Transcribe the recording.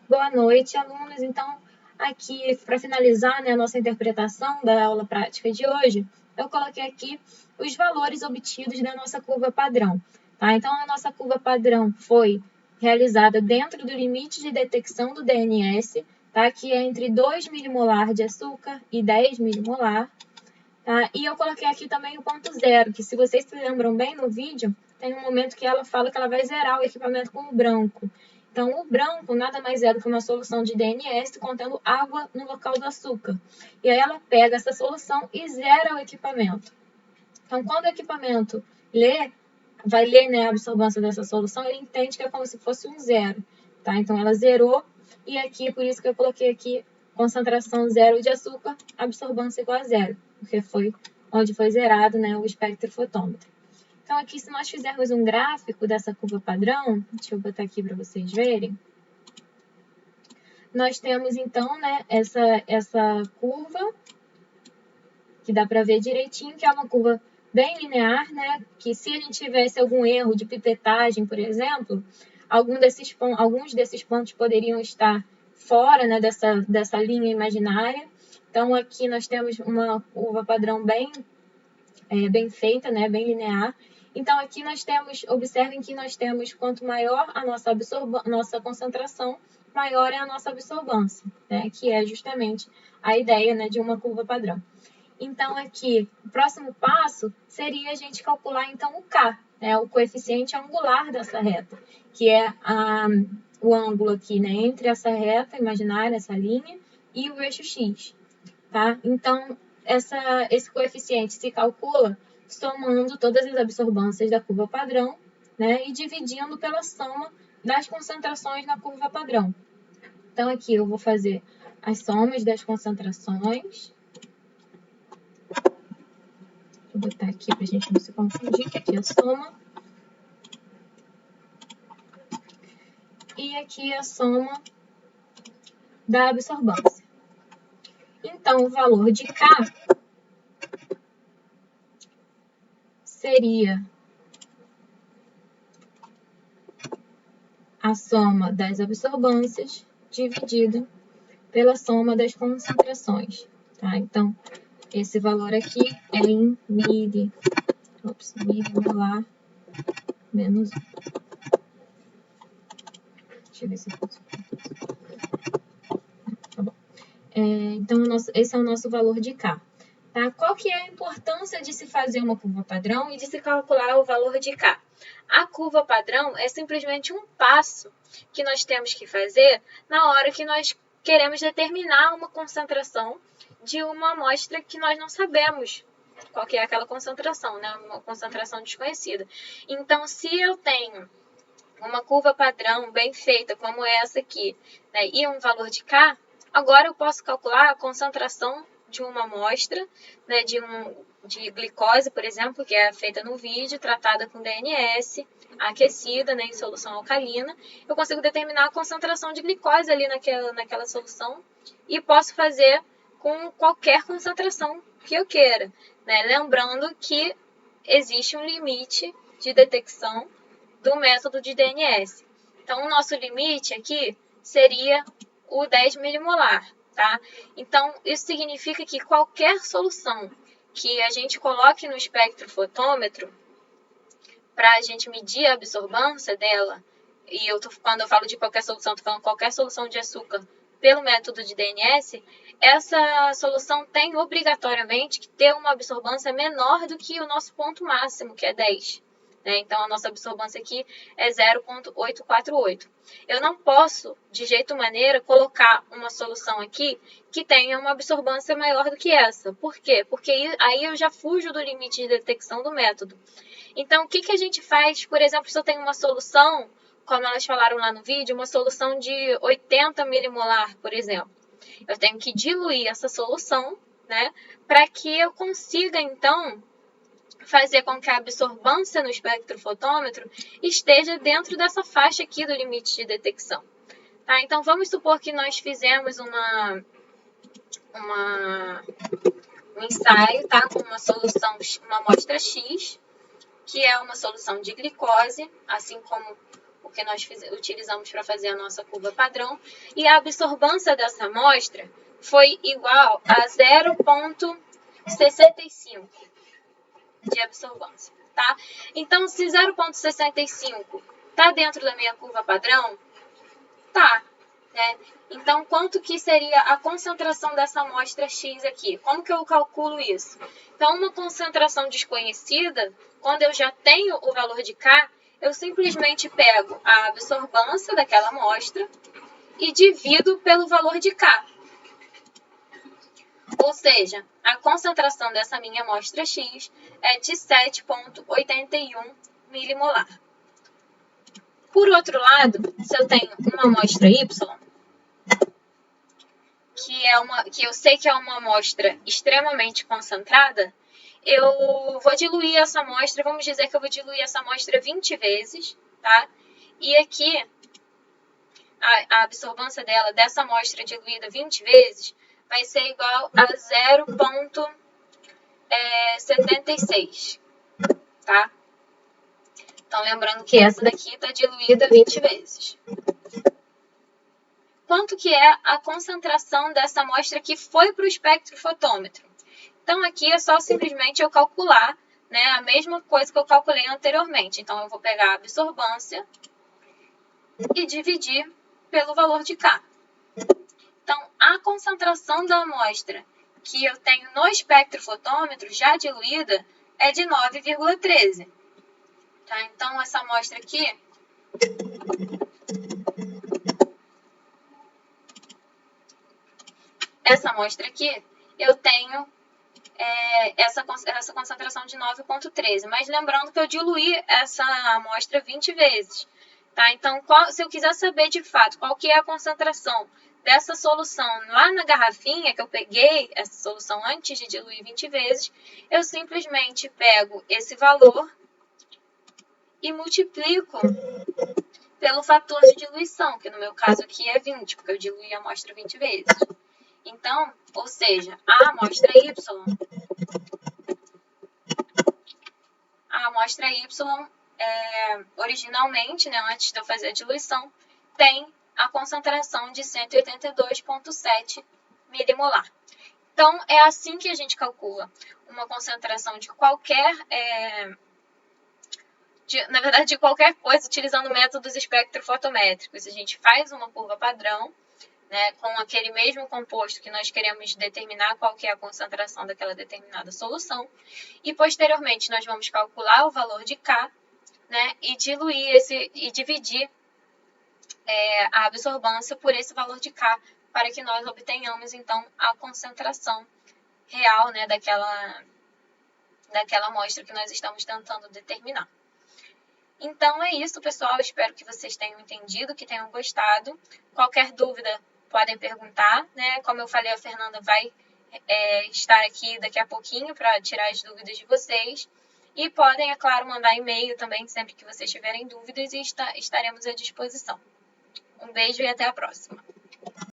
Boa noite, alunos. Então, aqui, para finalizar, né, a nossa interpretação da aula prática de hoje, eu coloquei aqui os valores obtidos da nossa curva padrão. Tá? Então, a nossa curva padrão foi realizada dentro do limite de detecção do DNS, tá? Que é entre 2 milimolar de açúcar e 10 milimolar. Tá? E eu coloquei aqui também o ponto zero, que se vocês se lembram bem no vídeo, tem um momento que ela fala que ela vai zerar o equipamento com o branco. Então, o branco nada mais é do que uma solução de DNS contendo água no local do açúcar. E aí ela pega essa solução e zera o equipamento. Então, quando o equipamento vai ler, né, a absorvância dessa solução, ele entende que é como se fosse um zero. Tá? Então, ela zerou, e aqui, por isso que eu coloquei aqui, concentração zero de açúcar, absorvância igual a zero, porque foi onde foi zerado, né, o espectrofotômetro. Então, aqui, se nós fizermos um gráfico dessa curva padrão, deixa eu botar aqui para vocês verem, nós temos, então, né, essa curva, que dá para ver direitinho, que é uma curva bem linear, né, que se a gente tivesse algum erro de pipetagem, por exemplo, alguns desses pontos poderiam estar fora, né, dessa linha imaginária. Então, aqui nós temos uma curva padrão bem feita, né, bem linear. Então, aqui nós temos, observem que nós temos, quanto maior a nossa concentração, maior é a nossa absorvância, né, que é justamente a ideia, né, de uma curva padrão. Então, aqui, o próximo passo seria a gente calcular, então, o K, né, o coeficiente angular dessa reta, que é o ângulo aqui, né, entre essa reta imaginária, essa linha, e o eixo X. Tá? Então, esse coeficiente se calcula somando todas as absorvâncias da curva padrão, né, e dividindo pela soma das concentrações na curva padrão. Então, aqui eu vou fazer as somas das concentrações. Vou botar aqui para a gente não se confundir, que aqui é a soma. E aqui é a soma da absorvância. Então, o valor de K seria a soma das absorvâncias dividido pela soma das concentrações. Tá? Então, esse valor aqui é em milimolar menos 1. Deixa eu ver se eu posso. Tá bom. Então, esse é o nosso valor de K. Tá? Qual que é a importância de se fazer uma curva padrão e de se calcular o valor de K? A curva padrão é simplesmente um passo que nós temos que fazer na hora que nós queremos determinar uma concentração de uma amostra que nós não sabemos qual que é aquela concentração, né? Uma concentração desconhecida. Então, se eu tenho uma curva padrão bem feita, como essa aqui, né, e um valor de K, agora eu posso calcular a concentração de uma amostra, né, de glicose, por exemplo, que é feita no vídeo, tratada com DNS, aquecida, né, em solução alcalina. Eu consigo determinar a concentração de glicose ali naquela solução e posso fazer com qualquer concentração que eu queira, né? Lembrando que existe um limite de detecção do método de DNS. Então, o nosso limite aqui seria o 10 milimolar, tá? Então, isso significa que qualquer solução que a gente coloque no espectrofotômetro para a gente medir a absorvância dela, e quando eu falo de qualquer solução, estou falando qualquer solução de açúcar pelo método de DNS, essa solução tem obrigatoriamente que ter uma absorvância menor do que o nosso ponto máximo, que é 10. Então, a nossa absorvância aqui é 0,848. Eu não posso, de jeito maneira, colocar uma solução aqui que tenha uma absorvância maior do que essa. Por quê? Porque aí eu já fujo do limite de detecção do método. Então, o que a gente faz, por exemplo, se eu tenho uma solução, como elas falaram lá no vídeo, uma solução de 80 milimolar, por exemplo. Eu tenho que diluir essa solução, né, para que eu consiga, então, fazer com que a absorvância no espectrofotômetro esteja dentro dessa faixa aqui do limite de detecção. Tá? Então, vamos supor que nós fizemos um ensaio, tá, com uma solução, uma amostra X, que é uma solução de glicose, assim como o que nós utilizamos para fazer a nossa curva padrão, e a absorvância dessa amostra foi igual a 0,65 de absorvância, tá? Então, se 0,65 está dentro da minha curva padrão, tá, né? Então, quanto que seria a concentração dessa amostra X aqui? Como que eu calculo isso? Então, uma concentração desconhecida, quando eu já tenho o valor de K, eu simplesmente pego a absorvância daquela amostra e divido pelo valor de K. Ou seja, a concentração dessa minha amostra X é de 7,81 milimolar. Por outro lado, se eu tenho uma amostra Y, que eu sei que é uma amostra extremamente concentrada, eu vou diluir essa amostra, vamos dizer que eu vou diluir essa amostra 20 vezes, tá? E aqui, a absorvância dessa amostra diluída 20 vezes, vai ser igual a 0,76, tá? Então, lembrando que essa daqui está diluída 20 vezes. Quanto que é a concentração dessa amostra que foi para o espectrofotômetro? Então, aqui é só simplesmente eu calcular, né, a mesma coisa que eu calculei anteriormente. Então, eu vou pegar a absorvância e dividir pelo valor de K. Então, a concentração da amostra que eu tenho no espectrofotômetro já diluída é de 9,13. Tá? Então, essa amostra aqui eu tenho essa concentração de 9,13. Mas lembrando que eu diluí essa amostra 20 vezes. Tá? Então, se eu quiser saber de fato qual que é a concentração dessa solução lá na garrafinha, que eu peguei essa solução antes de diluir 20 vezes, eu simplesmente pego esse valor e multiplico pelo fator de diluição, que no meu caso aqui é 20, porque eu diluí a amostra 20 vezes. Então, ou seja, a amostra Y, originalmente, né, antes de eu fazer a diluição, tem a concentração de 182,7 milimolar. Então, é assim que a gente calcula uma concentração de qualquer, na verdade, de qualquer coisa, utilizando métodos espectrofotométricos. A gente faz uma curva padrão, né, com aquele mesmo composto que nós queremos determinar qual que é a concentração daquela determinada solução. E, posteriormente, nós vamos calcular o valor de K, né, e dividir a absorvância por esse valor de K, para que nós obtenhamos, então, a concentração real, né, daquela amostra que nós estamos tentando determinar. Então, é isso, pessoal. Espero que vocês tenham entendido, que tenham gostado. Qualquer dúvida, podem perguntar, né? Como eu falei, a Fernanda vai estar aqui daqui a pouquinho para tirar as dúvidas de vocês. E podem, é claro, mandar e-mail também, sempre que vocês tiverem dúvidas, e estaremos à disposição. Um beijo e até a próxima.